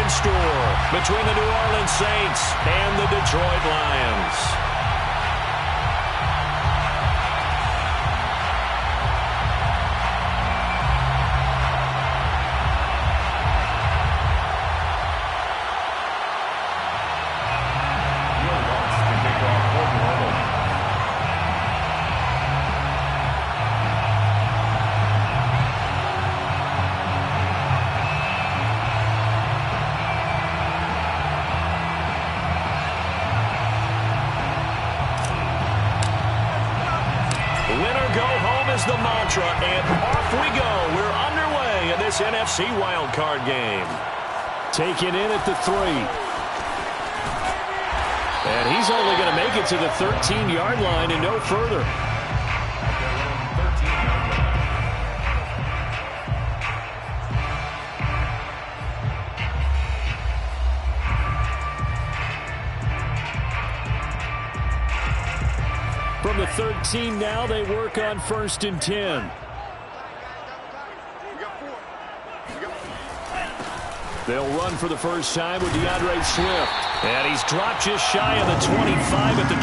stool between the New Orleans Saints and the Detroit Lions. Winner go home is the mantra, and off we go. We're underway in this NFC wildcard game. Taken in at the 3. And he's only going to make it to the 13-yard line and no further. From the 13 now, they work on 1st and 10. They'll run for the first time with DeAndre Swift. And he's dropped just shy of the 25 at the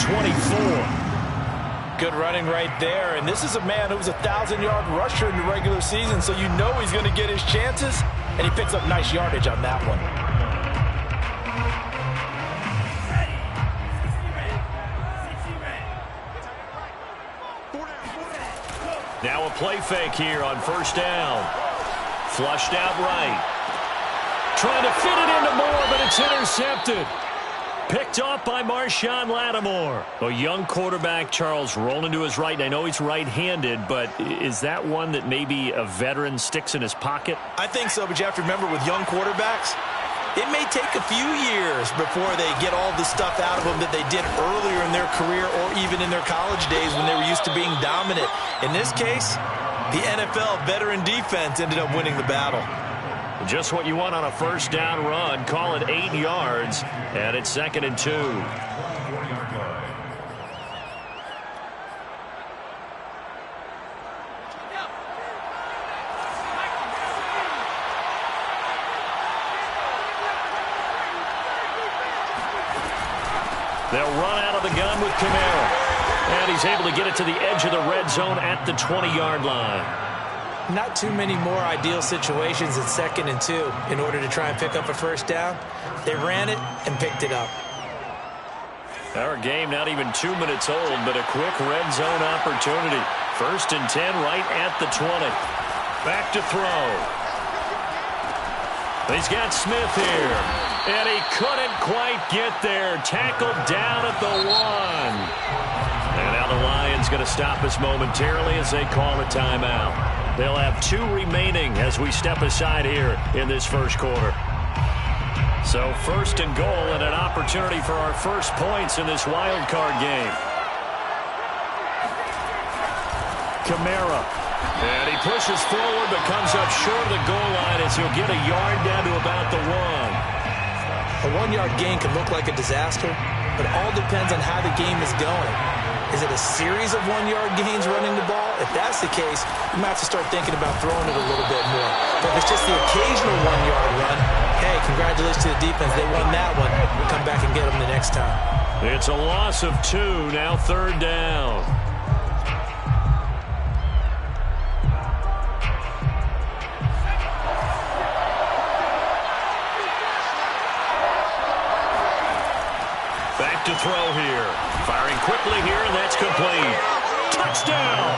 24. Good running right there. And this is a man who was a 1,000-yard rusher in the regular season, so you know he's going to get his chances. And he picks up nice yardage on that one. Now a play fake here on 1st down. Flushed out right. Trying to fit it into Moore, but it's intercepted. Picked off by Marshawn Lattimore. A young quarterback, Charles, rolling to his right. I know he's right-handed, but is that one that maybe a veteran sticks in his pocket? I think so, but you have to remember with young quarterbacks, it may take a few years before they get all the stuff out of them that they did earlier in their career or even in their college days when they were used to being dominant. In this case, the NFL veteran defense ended up winning the battle. Just what you want on a 1st down run. Call it 8 yards, and it's 2nd and 2. They'll run out of the gun with Kamara. And he's able to get it to the edge of the red zone at the 20-yard line. Not too many more ideal situations in 2nd and 2 in order to try and pick up a 1st down. They ran it and picked it up. Our game not even 2 minutes old, but a quick red zone opportunity. 1st and 10 right at the 20. Back to throw. He's got Smith here. And he couldn't quite get there. Tackled down at the 1. And now the Lions going to stop us momentarily as they call a timeout. They'll have 2 remaining as we step aside here in this 1st quarter. So 1st and goal and an opportunity for our first points in this wild card game. Kamara. And he pushes forward but comes up short of the goal line as he'll get a yard down to about the 1. A 1-yard gain can look like a disaster, but all depends on how the game is going. Is it a series of 1-yard gains running the ball? If that's the case, you might have to start thinking about throwing it a little bit more. But if it's just the occasional 1-yard run, hey, congratulations to the defense. They won that one. We'll come back and get them the next time. It's a loss of 2, now 3rd down. Back to throw here. Firing quickly here, and that's complete. Touchdown!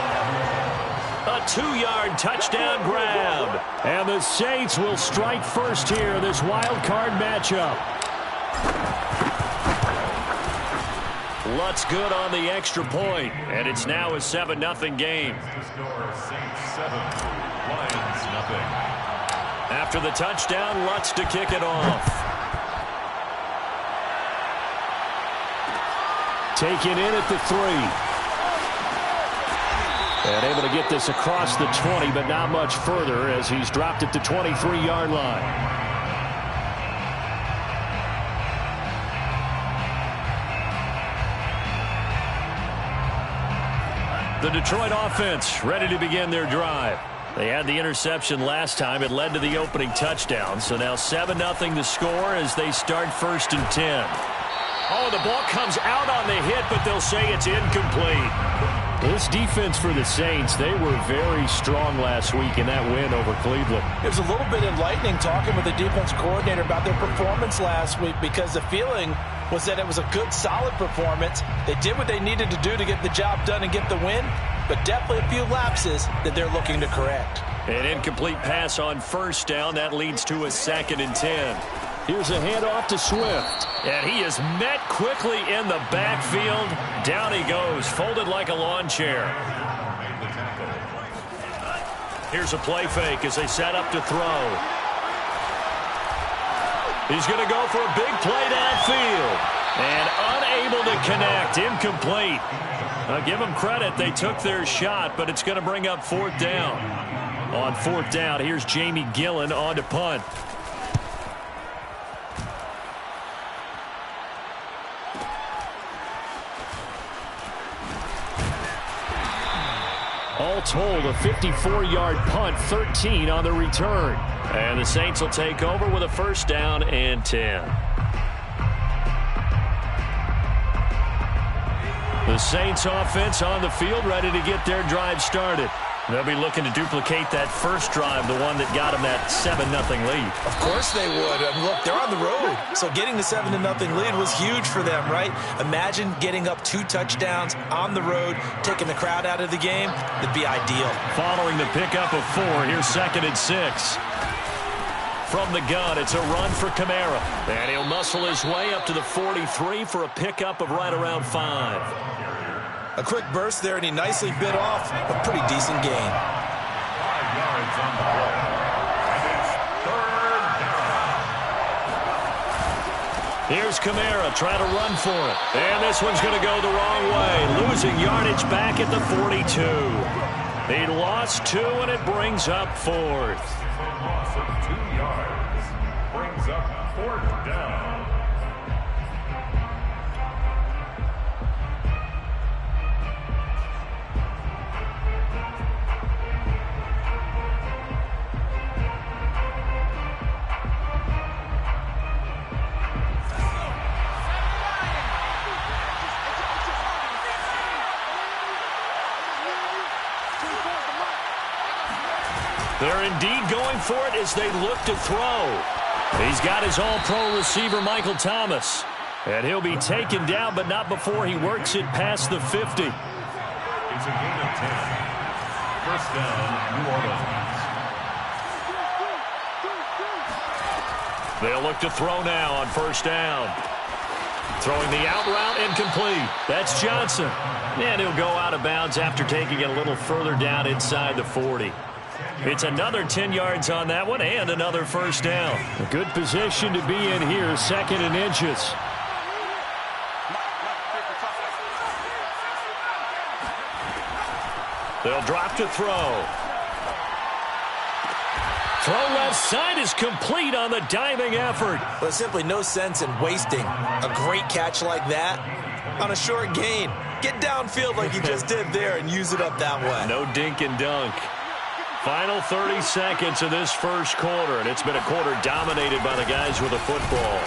A 2-yard touchdown grab. And the Saints will strike first here in this wild card matchup. Lutz good on the extra point, and it's now a 7-0 game. After the touchdown, Lutz to kick it off. Taken in at the 3. And able to get this across the 20, but not much further as he's dropped at the 23-yard line. The Detroit offense ready to begin their drive. They had the interception last time. It led to the opening touchdown. So now 7-0 the score as they start 1st and 10. Oh, the ball comes out on the hit, but they'll say it's incomplete. This defense for the Saints, they were very strong last week in that win over Cleveland. It was a little bit enlightening talking with the defense coordinator about their performance last week because the feeling was that it was a good, solid performance. They did what they needed to do to get the job done and get the win, but definitely a few lapses that they're looking to correct. An incomplete pass on 1st down. That leads to a 2nd and 10. Here's a handoff to Swift. And he is met quickly in the backfield. Down he goes, folded like a lawn chair. Here's a play fake as they set up to throw. He's going to go for a big play downfield. And unable to connect, incomplete. I'll give them credit, they took their shot, but it's going to bring up 4th down. On 4th down, here's Jamie Gillen on to punt. All told, a 54-yard punt, 13 on the return. And the Saints will take over with a 1st down and 10. The Saints offense on the field, ready to get their drive started. They'll be looking to duplicate that first drive, the one that got them that 7-0 lead. Of course they would. Look, they're on the road, so getting the 7-0 lead was huge for them, right? Imagine getting up 2 touchdowns on the road, taking the crowd out of the game. That'd be ideal. Following the pickup of 4, here's 2nd and 6. From the gun, it's a run for Kamara. And he'll muscle his way up to the 43 for a pickup of right around 5. A quick burst there, and he nicely bit off a pretty decent gain. 5 yards on the play. And it's 3rd down. Here's Kamara trying to run for it. And this one's going to go the wrong way. Losing yardage back at the 42. He lost 2, and it brings up 4th. Loss of 2 yards brings up 4th down. They're indeed going for it as they look to throw. He's got his all-pro receiver, Michael Thomas. And he'll be taken down, but not before he works it past the 50. It's a gain of 10. 1st down, New Orleans. They'll look to throw now on 1st down. Throwing the out route, incomplete. That's Johnson. And he'll go out of bounds after taking it a little further down inside the 40. It's another 10 yards on that one and another 1st down. A good position to be in here, 2nd and inches. They'll drop to throw. Throw left side is complete on the diving effort. There's simply no sense in wasting a great catch like that on a short gain. Get downfield like you just did there and use it up that way. No dink and dunk. Final 30 seconds of this 1st quarter, and it's been a quarter dominated by the guys with the football.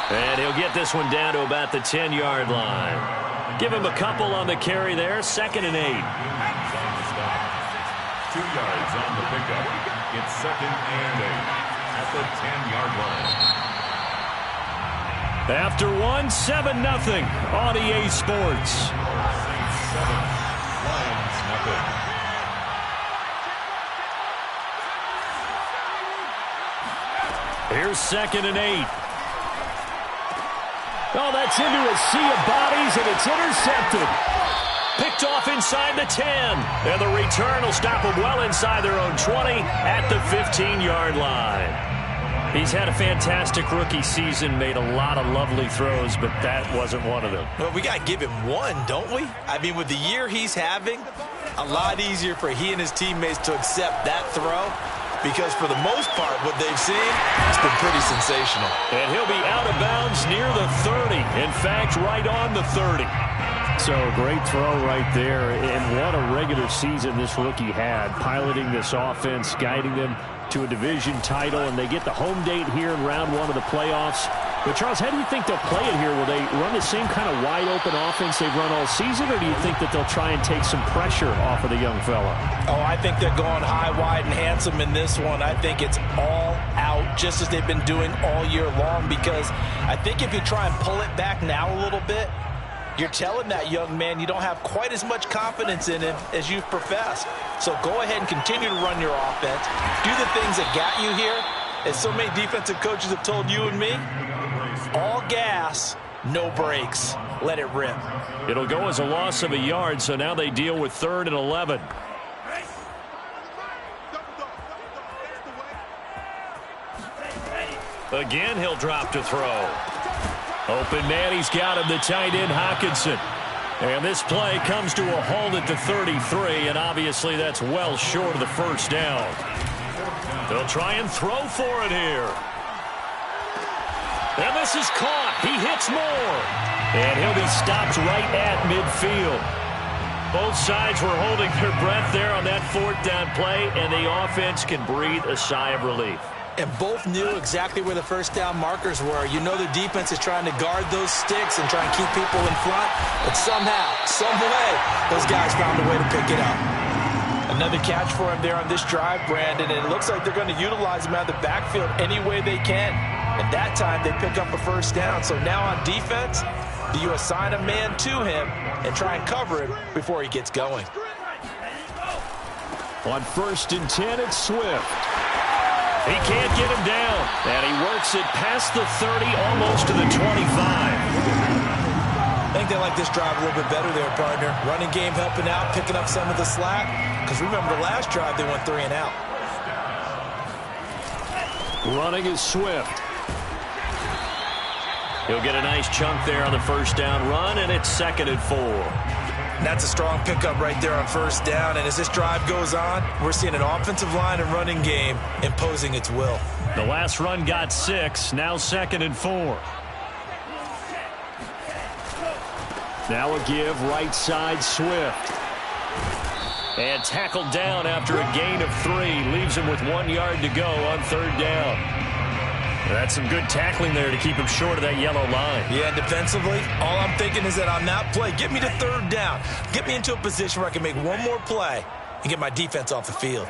And he'll get this one down to about the 10-yard line. Give him a couple on the carry there, 2nd and 8. 2 yards on the pickup. It's 2nd and 8 at the 10-yard line. After 7-0 on EA Sports. Saints 7, Lions nothing. Here's 2nd and 8. Oh, that's into a sea of bodies, and it's intercepted. Picked off inside the 10. And the return will stop them well inside their own 20 at the 15-yard line. He's had a fantastic rookie season, made a lot of lovely throws, but that wasn't one of them. Well, we got to give him one, don't we? I mean, with the year he's having, a lot easier for he and his teammates to accept that throw. Because for the most part, what they've seen, it's been pretty sensational. And he'll be out of bounds near the 30. In fact, right on the 30. So great throw right there, and what a regular season this rookie had, piloting this offense, guiding them to a division title, and they get the home date here in round 1 of the playoffs. But Charles, how do you think they'll play it here? Will they run the same kind of wide open offense they've run all season, or do you think that they'll try and take some pressure off of the young fella? Oh, I think they're going high, wide, and handsome in this one. I think it's all out, just as they've been doing all year long, because I think if you try and pull it back now a little bit, you're telling that young man you don't have quite as much confidence in him as you've professed. So go ahead and continue to run your offense. Do the things that got you here. As so many defensive coaches have told you and me, all gas, no brakes. Let it rip. It'll go as a loss of a yard, so now they deal with 3rd and 11. Again, he'll drop to throw. Open man, he's got him, the tight end, Hockenson. And this play comes to a halt at the 33, and obviously that's well short of the first down. They'll try and throw for it here. And this is caught. He hits more. And he'll be stopped right at midfield. Both sides were holding their breath there on that 4th down play, and the offense can breathe a sigh of relief. And both knew exactly where the first down markers were. You know the defense is trying to guard those sticks and try and keep people in front. But somehow, some way, those guys found a way to pick it up. Another catch for him there on this drive, Brandon. And it looks like they're going to utilize him out of the backfield any way they can. And that time, they pick up a first down. So now on defense, do you assign a man to him and try and cover him before he gets going? On 1st and 10, it's Swift. He can't get him down, and he works it past the 30, almost to the 25. I think they like this drive a little bit better there, partner. Running game helping out, picking up some of the slack. Because remember, the last drive, they went 3 and out. Running is Swift. He'll get a nice chunk there on the first down run, and it's 2nd and 4. And that's a strong pickup right there on first down. And as this drive goes on, we're seeing an offensive line and running game imposing its will. The last run got 6, now 2nd and 4. Now a give, right side, Swift. And tackled down after a gain of 3. Leaves him with 1 yard to go on 3rd down. That's some good tackling there to keep him short of that yellow line. Yeah, defensively, all I'm thinking is that on that play, get me to 3rd down. Get me into a position where I can make one more play and get my defense off the field.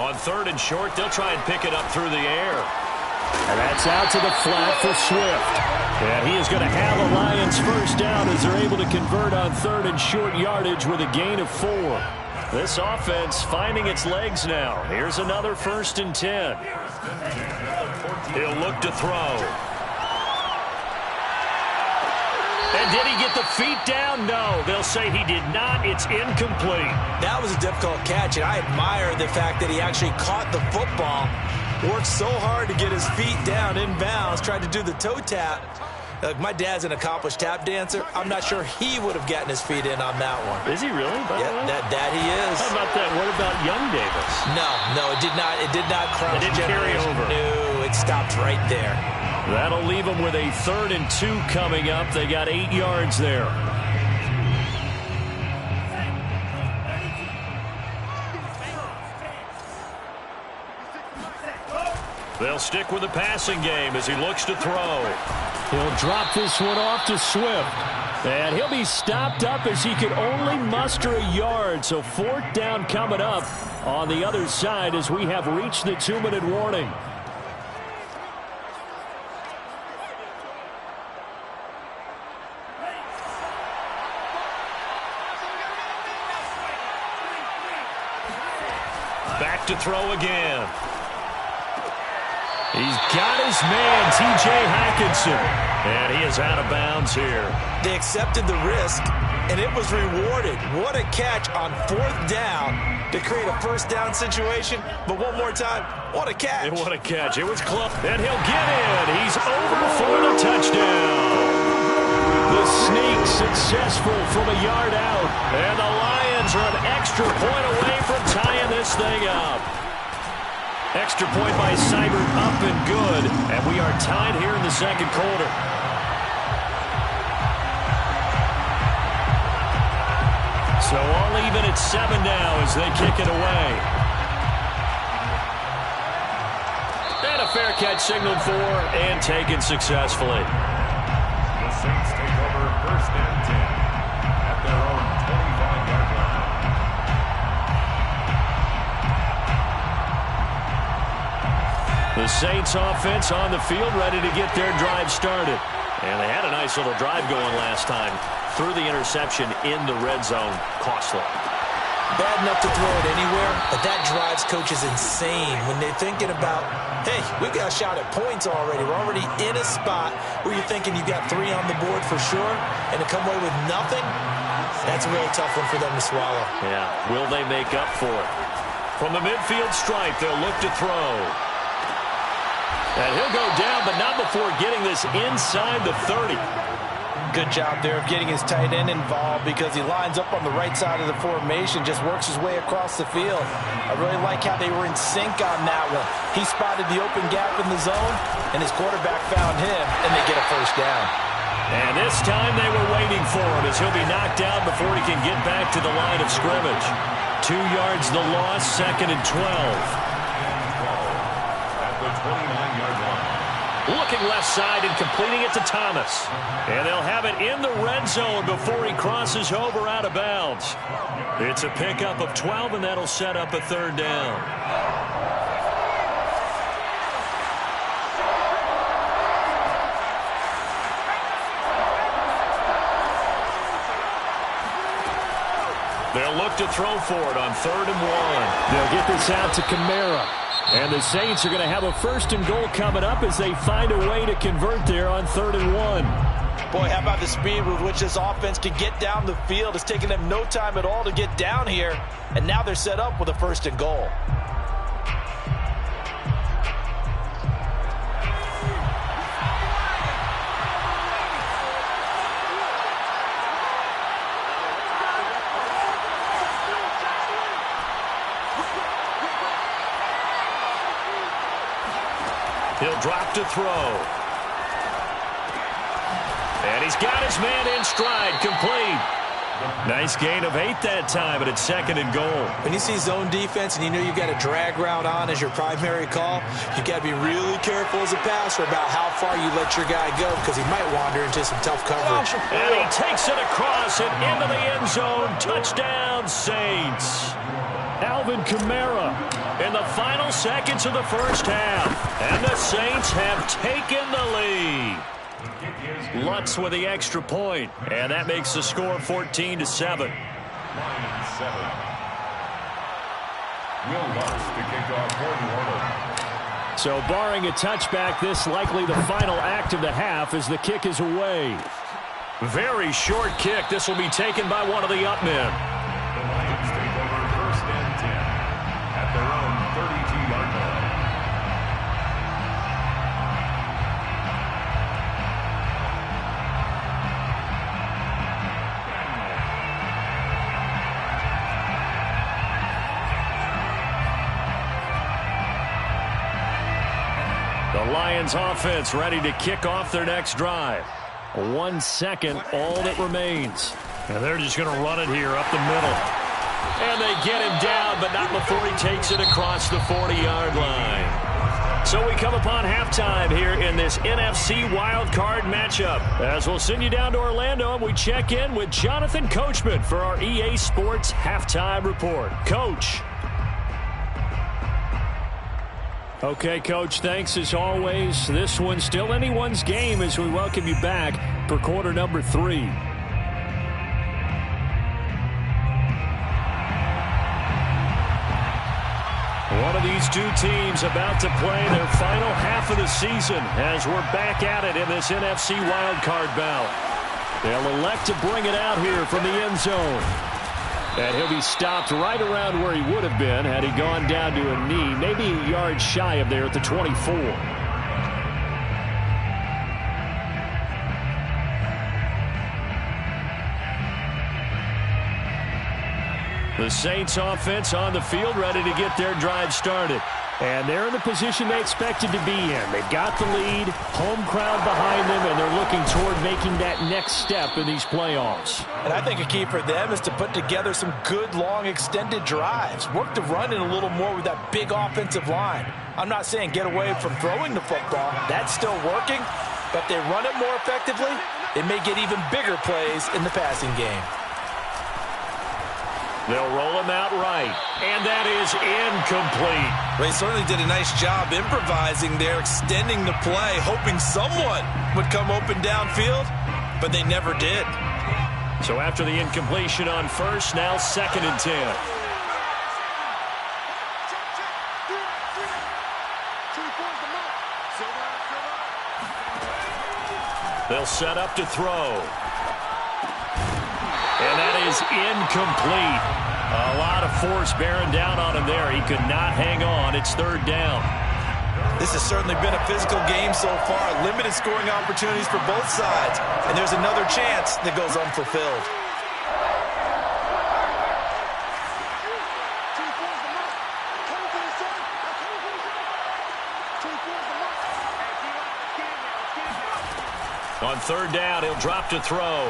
On 3rd and short, they'll try and pick it up through the air. And that's out to the flat for Swift. And he is going to have a Lions first down as they're able to convert on 3rd and short yardage with a gain of 4. This offense finding its legs now. Here's another 1st and 10. He'll look to throw. And did he get the feet down? No. They'll say he did not. It's incomplete. That was a difficult catch, and I admire the fact that he actually caught the football, worked so hard to get his feet down inbounds, tried to do the toe tap. My dad's an accomplished tap dancer. I'm not sure he would have gotten his feet in on that one. Is he really? Yeah, that he is. How about that? What about young Davis? No, it did not. It did not cross. It didn't carry over. No, it stopped right there. That'll leave them with a 3rd and 2 coming up. They got 8 yards there. They'll stick with the passing game as he looks to throw. He'll drop this one off to Swift. And he'll be stopped up as he could only muster a yard. So 4th down coming up on the other side as we have reached the 2-minute warning. Back to throw again. He's got his man, T.J. Hockenson, and he is out of bounds here. They accepted the risk, and it was rewarded. What a catch on 4th down to create a first down situation. But one more time, what a catch. And what a catch. It was close. And he'll get in. He's over for the touchdown. The sneak successful from a yard out. And the Lions are an extra point away from tying this thing up. Extra point by Seibert up and good. And we are tied here in the 2nd quarter. So all even at 7 now as they kick it away. And a fair catch signaled for and taken successfully. The Saints take over 1st and 10 at their own 25-yard line. The Saints offense on the field ready to get their drive started. And they had a nice little drive going last time. Threw the interception in the red zone. Costly. Bad enough to throw it anywhere, but that drives coaches insane when they're thinking about, hey, we've got a shot at points already. We're already in a spot where you're thinking you got 3 on the board for sure, and to come away with nothing, that's a really tough one for them to swallow. Yeah, will they make up for it? From the midfield stripe, they'll look to throw. And he'll go down, but not before getting this inside the 30. Good job there of getting his tight end involved because he lines up on the right side of the formation, just works his way across the field. I really like how they were in sync on that one. He spotted the open gap in the zone, and his quarterback found him, and they get a first down. And this time they were waiting for him as he'll be knocked down before he can get back to the line of scrimmage. 2 yards the loss, 2nd and 12. At the 29-yard line. Looking left side and completing it to Thomas. And they'll have it in the red zone before he crosses over out of bounds. It's a pickup of 12, and that'll set up a 3rd down. They'll look to throw for it on 3rd and 1. They'll get this out to Kamara. And the Saints are going to have a 1st and goal coming up as they find a way to convert there on 3rd and 1. Boy, how about the speed with which this offense can get down the field? It's taken them no time at all to get down here. And now they're set up with a 1st and goal. He'll drop to throw. And he's got his man in stride, complete. Nice gain of 8 that time, but it's 2nd and goal. When you see zone defense and you know you've got a drag route on as your primary call, you've got to be really careful as a passer about how far you let your guy go because he might wander into some tough coverage. And he takes it across and into the end zone. Touchdown, Saints. Alvin Kamara in the final seconds of the first half. And the Saints have taken the lead. Lutz with the extra point, and that makes the score 14-7. Lions 7. Will Lutz to kick off for New Orleans. So barring a touchback, this likely the final act of the half as the kick is away. Very short kick. This will be taken by one of the up men. The Lions take over 1st and 10 at their own 32-yard line. The Lions offense ready to kick off their next drive. 1 second, all that remains. And they're just going to run it here up the middle. And they get him down, but not before he takes it across the 40-yard line. So we come upon halftime here in this NFC wildcard matchup. As we'll send you down to Orlando, and we check in with Jonathan Coachman for our EA Sports Halftime Report. Coach. Okay, Coach, thanks as always. This one's still anyone's game as we welcome you back for quarter number 3. One of these two teams about to play their final half of the season as we're back at it in this NFC wildcard bout. They'll elect to bring it out here from the end zone. And he'll be stopped right around where he would have been had he gone down to a knee, maybe a yard shy of there at the 24. The Saints offense on the field ready to get their drive started. And they're in the position they expected to be in. They've got the lead, home crowd behind them, and they're looking toward making that next step in these playoffs. And I think a key for them is to put together some good, long, extended drives. Work the run in a little more with that big offensive line. I'm not saying get away from throwing the football. That's still working. But if they run it more effectively, they may get even bigger plays in the passing game. They'll roll him out right, and that is incomplete. They certainly did a nice job improvising there, extending the play, hoping someone would come open downfield, but they never did. So after the incompletion on first, now 2nd and 10. They'll set up to throw. And that is incomplete. A lot of force bearing down on him there. He could not hang on. It's 3rd down. This has certainly been a physical game so far. Limited scoring opportunities for both sides. And there's another chance that goes unfulfilled. On 3rd down, he'll drop to throw.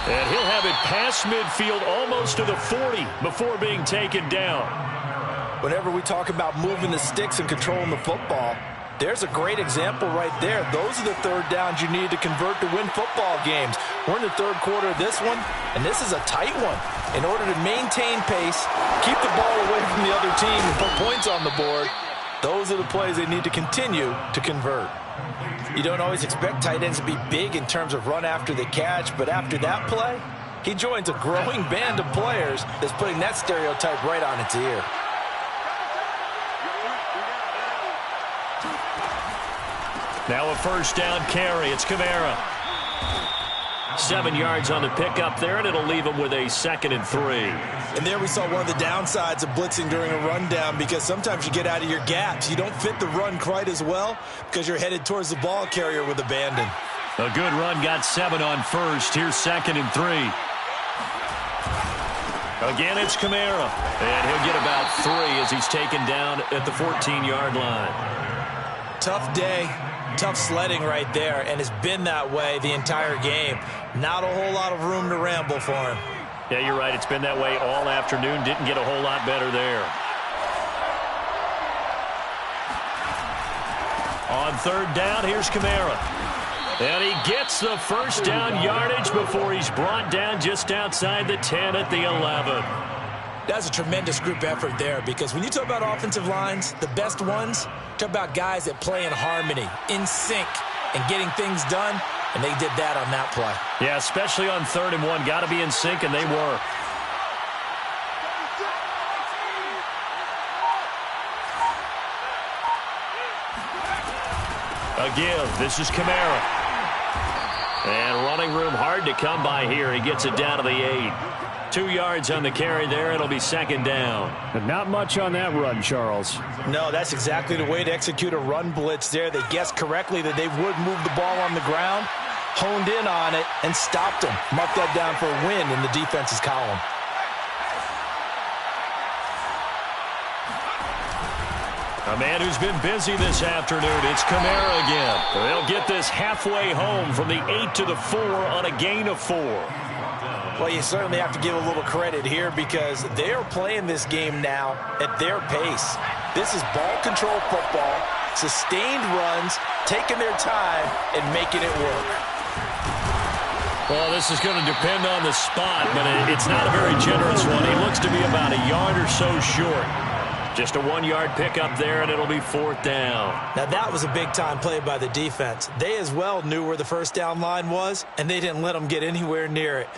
And he'll have it past midfield almost to the 40 before being taken down. Whenever we talk about moving the sticks and controlling the football, there's a great example right there. Those are the 3rd downs you need to convert to win football games. We're in the 3rd quarter of this one, and this is a tight one. In order to maintain pace, keep the ball away from the other team and put points on the board, those are the plays they need to continue to convert. You don't always expect tight ends to be big in terms of run after the catch, but after that play, he joins a growing band of players that's putting that stereotype right on its ear. Now a 1st down carry. It's Kamara. 7 yards on the pickup there, and it'll leave him with a 2nd and 3. And there we saw one of the downsides of blitzing during a rundown, because sometimes you get out of your gaps. You don't fit the run quite as well because you're headed towards the ball carrier with abandon. A good run got 7 on first. Here's 2nd and 3. Again, it's Kamara. And he'll get about 3 as he's taken down at the 14-yard line. Tough day. Tough sledding right there, and it's been that way the entire game. Not a whole lot of room to ramble for him. Yeah, you're right. It's been that way all afternoon. Didn't get a whole lot better there. On 3rd down, here's Kamara. And he gets the 1st down yardage before he's brought down just outside the 10 at the 11. That's a tremendous group effort there, because when you talk about offensive lines, the best ones, talk about guys that play in harmony, in sync, and getting things done, and they did that on that play. Yeah, especially on 3rd and 1. Got to be in sync, and they were. Again, this is Kamara. And running room hard to come by here. He gets it down to the 8. 2 yards on the carry there. It'll be 2nd down. But not much on that run, Charles. No, that's exactly the way to execute a run blitz there. They guessed correctly that they would move the ball on the ground, honed in on it, and stopped them. Mark that down for a win in the defense's column. A man who's been busy this afternoon. It's Kamara again. They'll get this halfway home from the 8 to the 4 on a gain of 4. Well, you certainly have to give a little credit here, because they're playing this game now at their pace. This is ball control football, sustained runs, taking their time, and making it work. Well, this is going to depend on the spot, but it's not a very generous one. He looks to be about a yard or so short. Just a 1-yard pickup there, and it'll be 4th down. Now, that was a big-time play by the defense. They as well knew where the 1st down line was, and they didn't let them get anywhere near it.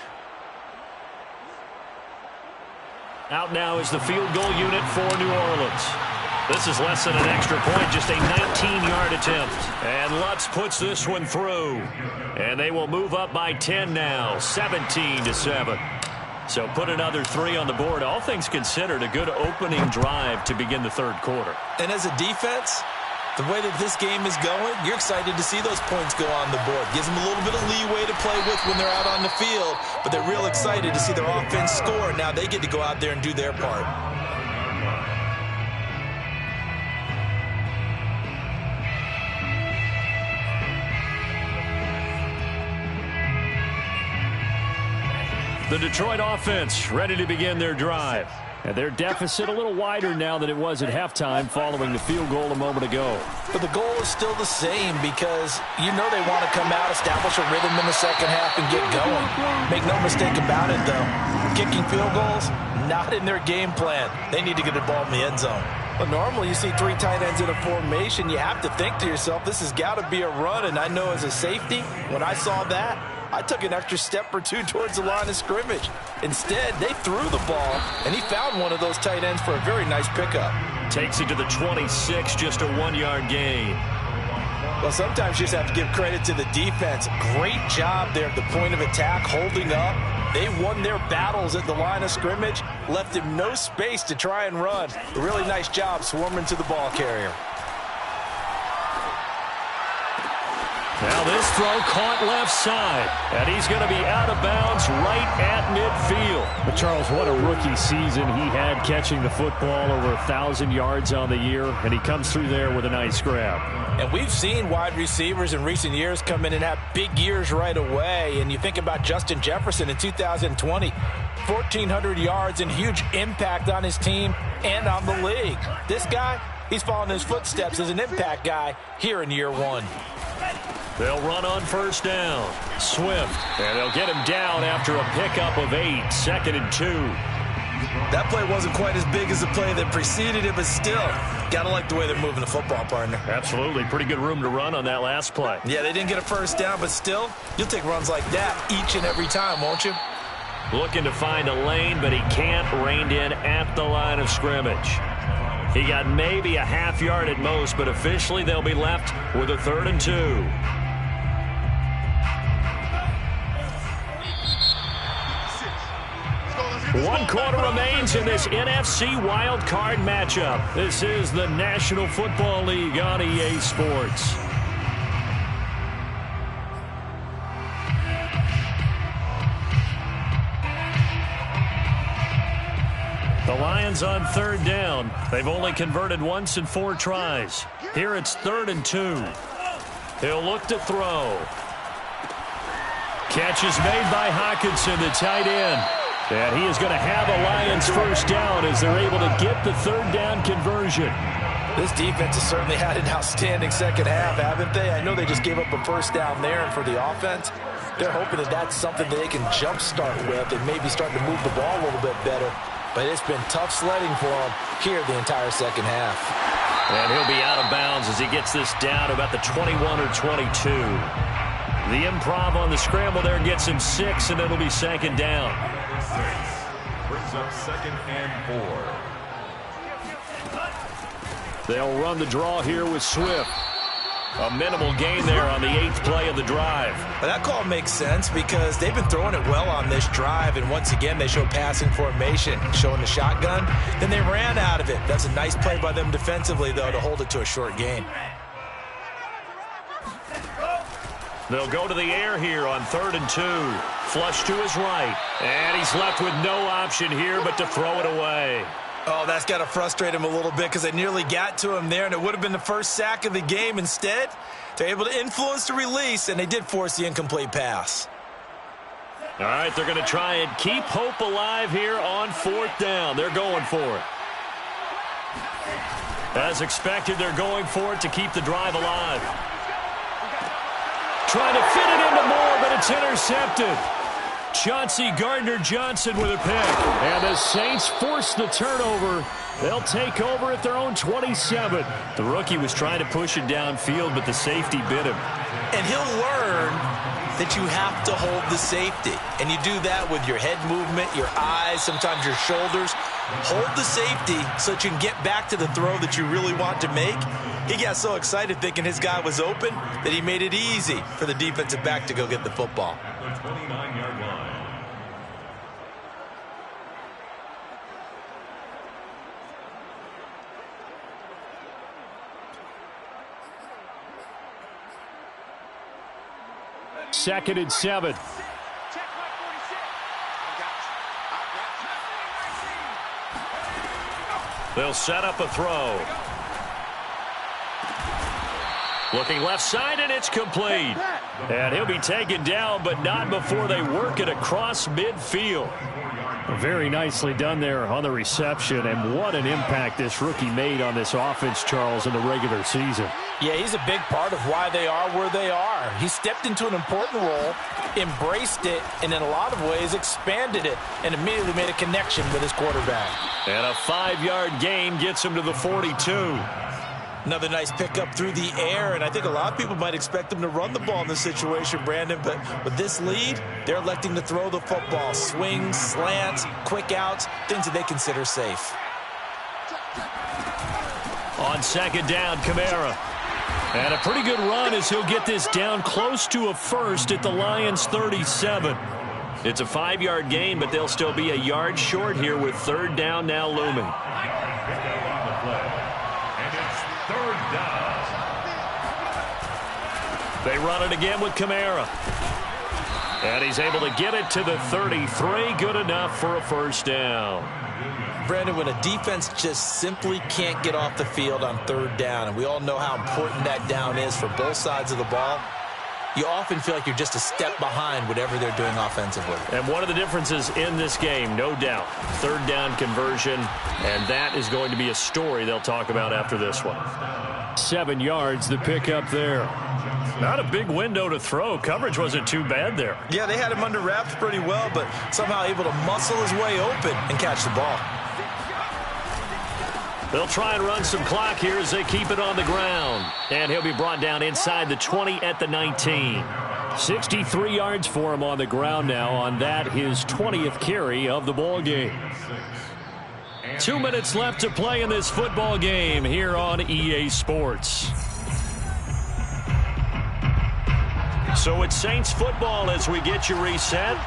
Out now is the field goal unit for New Orleans. This is less than an extra point, just a 19-yard attempt. And Lutz puts this one through. And they will move up by 10 now, 17-7. So put another 3 on the board. All things considered, a good opening drive to begin the 3rd quarter. And as a defense, the way that this game is going, you're excited to see those points go on the board. Gives them a little bit of leeway to play with when they're out on the field, but they're real excited to see their offense score. Now they get to go out there and do their part. The Detroit offense ready to begin their drive. And their deficit a little wider now than it was at halftime following the field goal a moment ago. But the goal is still the same because you know they want to come out, establish a rhythm in the second half, and get going. Make no mistake about it, though. Kicking field goals, not in their game plan. They need to get the ball in the end zone. But normally you see 3 tight ends in a formation, you have to think to yourself, this has got to be a run. And I know as a safety, when I saw that, I took an extra step or 2 towards the line of scrimmage. Instead, they threw the ball, and he found one of those tight ends for a very nice pickup. Takes it to the 26, just a 1-yard gain. Well, sometimes you just have to give credit to the defense. Great job there at the point of attack, holding up. They won their battles at the line of scrimmage, left him no space to try and run. A really nice job swarming to the ball carrier. Now this throw caught left side, and he's going to be out of bounds right at midfield. But Charles, what a rookie season he had catching the football, over 1,000 yards on the year, and he comes through there with a nice grab. And we've seen wide receivers in recent years come in and have big years right away. And you think about Justin Jefferson in 2020, 1,400 yards and huge impact on his team and on the league. This guy, he's following his footsteps as an impact guy here in year 1. They'll run on first down. Swift, and they'll get him down after a pickup of 8, 2nd and 2. That play wasn't quite as big as the play that preceded it, but still, got to like the way they're moving the football, partner. Absolutely. Pretty good room to run on that last play. Yeah, they didn't get a first down, but still, you'll take runs like that each and every time, won't you? Looking to find a lane, but he can't. Reined in at the line of scrimmage. He got maybe a half yard at most, but officially they'll be left with a 3rd and 2. 1 quarter remains in this NFC wildcard matchup. This is the National Football League on EA Sports. The Lions on 3rd down. They've only converted once in 4 tries. Here it's 3rd and 2. He'll look to throw. Catch is made by Hockenson, the tight end. And he is going to have a Lions first down as they're able to get the 3rd down conversion. This defense has certainly had an outstanding second half, haven't they? I know they just gave up a first down there, and for the offense, they're hoping that that's something that they can jumpstart with and maybe start to move the ball a little bit better. But it's been tough sledding for him here the entire second half. And he'll be out of bounds as he gets this down to about the 21 or 22. The improv on the scramble there gets him 6, and it'll be 2nd down. 6 brings up 2nd and 4. They'll run the draw here with Swift. A minimal gain there on the 8th play of the drive. But that call makes sense because they've been throwing it well on this drive, and once again they show passing formation, showing the shotgun. Then they ran out of it. That's a nice play by them defensively, though, to hold it to a short gain. They'll go to the air here on 3rd and 2. Flush to his right. And he's left with no option here but to throw it away. Oh, that's got to frustrate him a little bit because they nearly got to him there, and it would have been the first sack of the game. Instead, they're able to influence the release, and they did force the incomplete pass. All right, they're going to try and keep hope alive here on 4th down. They're going for it. As expected, they're going for it to keep the drive alive. Trying to fit it into Moore, but it's intercepted. Chauncey Gardner-Johnson with a pick. And the Saints force the turnover. They'll take over at their own 27. The rookie was trying to push it downfield, but the safety bit him. And he'll learn that you have to hold the safety. And you do that with your head movement, your eyes, sometimes your shoulders. Hold the safety so that you can get back to the throw that you really want to make. He got so excited thinking his guy was open that he made it easy for the defensive back to go get the football. The 29-yard line. Second and 7. They'll set up a throw. Looking left side, and it's complete. And he'll be taken down, but not before they work it across midfield. Very nicely done there on the reception, and what an impact this rookie made on this offense, Charles, in the regular season. Yeah, he's a big part of why they are where they are. He stepped into an important role, embraced it, and in a lot of ways expanded it, and immediately made a connection with his quarterback. And a 5-yard gain gets him to the 42. Another nice pickup through the air, and I think a lot of people might expect him to run the ball in this situation, Brandon, but with this lead, they're electing to throw the football. Swings, slants, quick outs, things that they consider safe. On second down, Kamara. And a pretty good run as he'll get this down close to a first at the Lions' 37. It's a 5-yard gain, but they'll still be a yard short here with third down now looming. They run it again with Kamara. And he's able to get it to the 33. Good enough for a first down. Brandon, when a defense just simply can't get off the field on third down, and we all know how important that down is for both sides of the ball, you often feel like you're just a step behind whatever they're doing offensively. And one of the differences in this game, no doubt, third down conversion, and that is going to be a story they'll talk about after this one. 7 yards, the pickup there. Not a big window to throw. Coverage wasn't too bad there. Yeah, they had him under wraps pretty well, but somehow able to muscle his way open and catch the ball. They'll try and run some clock here as they keep it on the ground. And he'll be brought down inside the 20 at the 19. 63 yards for him on the ground now on that, his 20th carry of the ball game. 2 minutes left to play in this football game here on EA Sports. So it's Saints football as we get you reset.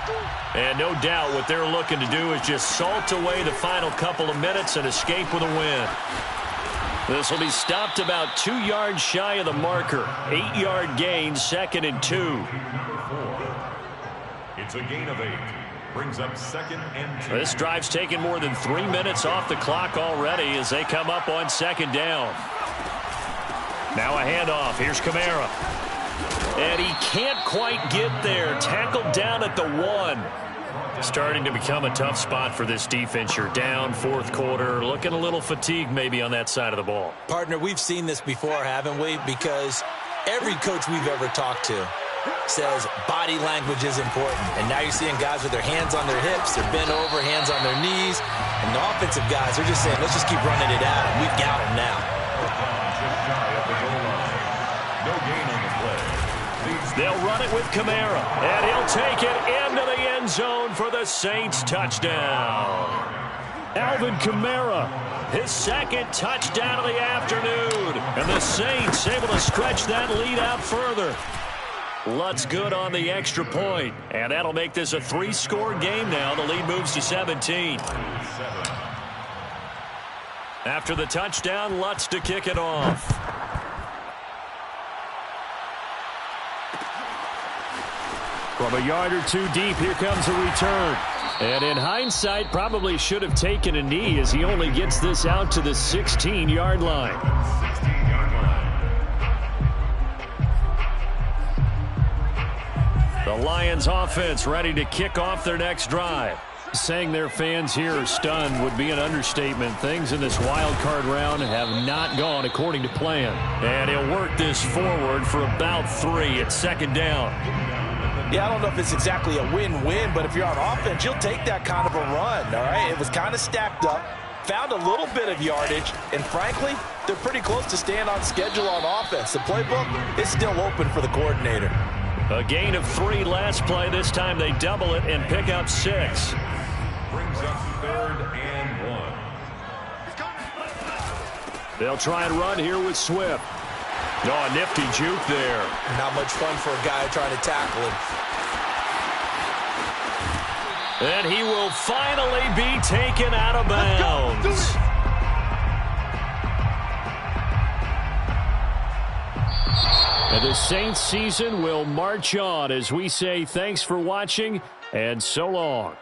And no doubt what they're looking to do is just salt away the final couple of minutes and escape with a win. This will be stopped about 2 yards shy of the marker. 8-yard gain, 2nd and 2. It's a gain of 8. Brings up 2nd and 2. This drive's taken more than 3 minutes off the clock already as they come up on second down. Now a handoff. Here's Kamara. And he can't quite get there. Tackled down at the 1. Starting to become a tough spot for this defense. You're down, fourth quarter. Looking a little fatigued maybe on that side of the ball. Partner, we've seen this before, haven't we? Because every coach we've ever talked to says body language is important. And now you're seeing guys with their hands on their hips, they're bent over, hands on their knees. And the offensive guys are just saying, let's just keep running it out. And we've got them now. No gain on the play. They'll run it with Kamara. And he'll take it into the end zone for the Saints touchdown. Alvin Kamara, his second touchdown of the afternoon. And the Saints able to stretch that lead out further. Lutz good on the extra point. And that'll make this a 3-score game now. The lead moves to 17. After the touchdown, Lutz to kick it off. From a yard or two deep, here comes a return. And in hindsight, probably should have taken a knee as he only gets this out to the 16-yard line. 16-yard line. The Lions offense ready to kick off their next drive. Saying their fans here are stunned would be an understatement. Things in this wild card round have not gone according to plan. And he'll work this forward for about 3 at second down. Yeah, I don't know if it's exactly a win-win, but if you're on offense, you'll take that kind of a run, all right? It was kind of stacked up, found a little bit of yardage, and frankly, they're pretty close to staying on schedule on offense. The playbook is still open for the coordinator. A gain of 3 last play. This time they double it and pick up 6. Brings up 3rd and 1. They'll try and run here with Swift. Oh, a nifty juke there. Not much fun for a guy trying to tackle him. And he will finally be taken out of bounds. And the Saints season will march on as we say thanks for watching and so long.